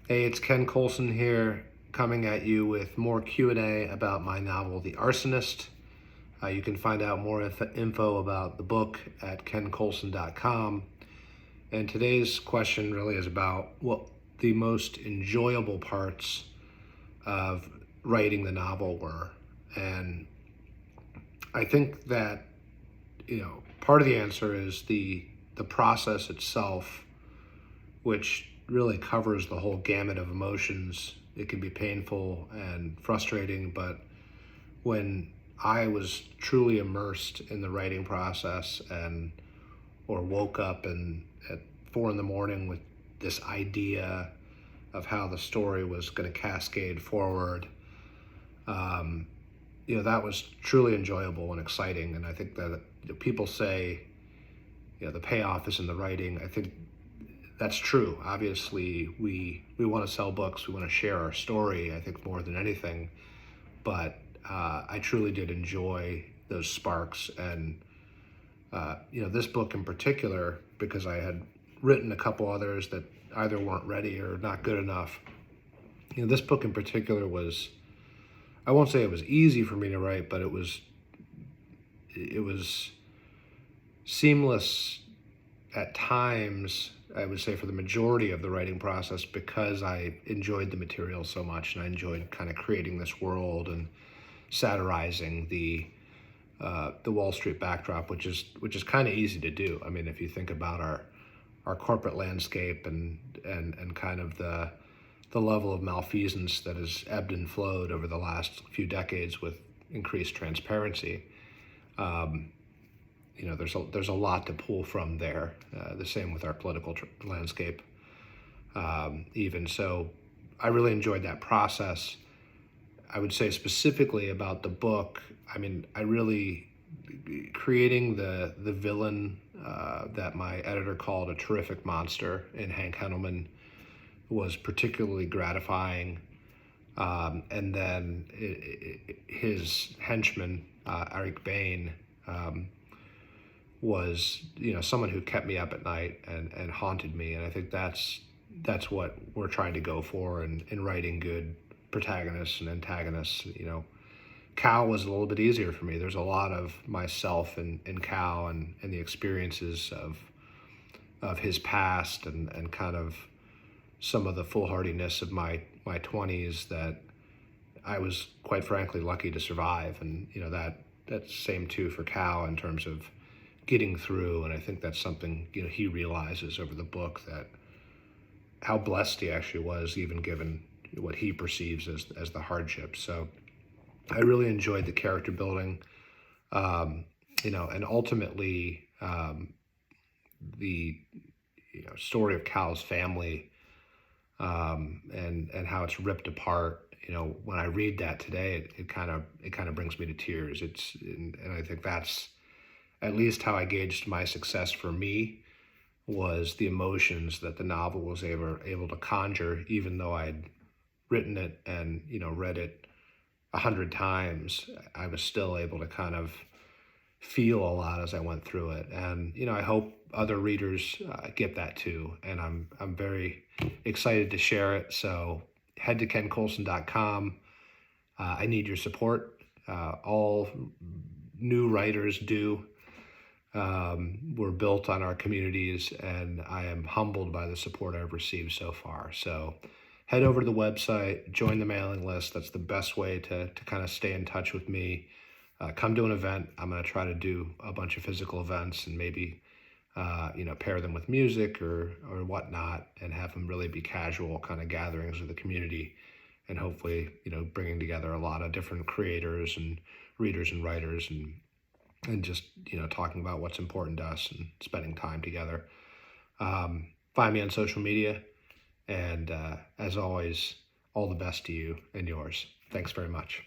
Hey, it's Ken Coulson here, coming at you with more Q&A about my novel, The Arsonist. You can find out more info about the book at kencoulson.com. And today's question really is about what the most enjoyable parts of writing the novel were. And I think that, part of the answer is the process itself, which really covers the whole gamut of emotions. It can be painful and frustrating, but when I was truly immersed in the writing process or woke up at 4 a.m. with this idea of how the story was going to cascade forward, that was truly enjoyable and exciting. And I think that people say, the payoff is in the writing. I think that's true. Obviously, we want to sell books. We want to share our story, I think, more than anything. But I truly did enjoy those sparks. And, this book in particular, because I had written a couple others that either weren't ready or not good enough. This book in particular was, I won't say it was easy for me to write, but it was seamless at times, I would say, for the majority of the writing process, because I enjoyed the material so much and I enjoyed kind of creating this world and satirizing the Wall Street backdrop, which is kind of easy to do. I mean, if you think about our corporate landscape and kind of the level of malfeasance that has ebbed and flowed over the last few decades with increased transparency. There's a lot to pull from there. The same with our political landscape. Even so, I really enjoyed that process. I would say specifically about the book, I mean, I really, creating the villain that my editor called a terrific monster in Hank Henselman was particularly gratifying. And then his henchman, Eric Bain, was someone who kept me up at night and haunted me. And I think that's what we're trying to go for in writing good protagonists and antagonists. Cal was a little bit easier for me. There's a lot of myself in Cal and the experiences of his past and kind of some of the foolhardiness of my 20s that I was, quite frankly, lucky to survive. And that's same too for Cal in terms of getting through. And I think that's something he realizes over the book, that how blessed he actually was, even given what he perceives as the hardship. So I really enjoyed the character building, and ultimately the story of Cal's family, and how it's ripped apart. When I read that today, it kind of brings me to tears. And I think that's at least how I gauged my success for me, was the emotions that the novel was able to conjure, even though I'd written it and read it 100 times. I was still able to kind of feel a lot as I went through it. And I hope other readers get that too. And I'm very excited to share it. So head to kencoulson.com. I need your support. All new writers do. We're built on our communities, and I am humbled by the support I've received so far. So head over to the website, join the mailing list. That's the best way to kind of stay in touch with me. Come to an event. I'm going to try to do a bunch of physical events and maybe, pair them with music or whatnot, and have them really be casual kind of gatherings of the community, and hopefully, bringing together a lot of different creators and readers and writers and just, talking about what's important to us and spending time together. Find me on social media. And as always, all the best to you and yours. Thanks very much.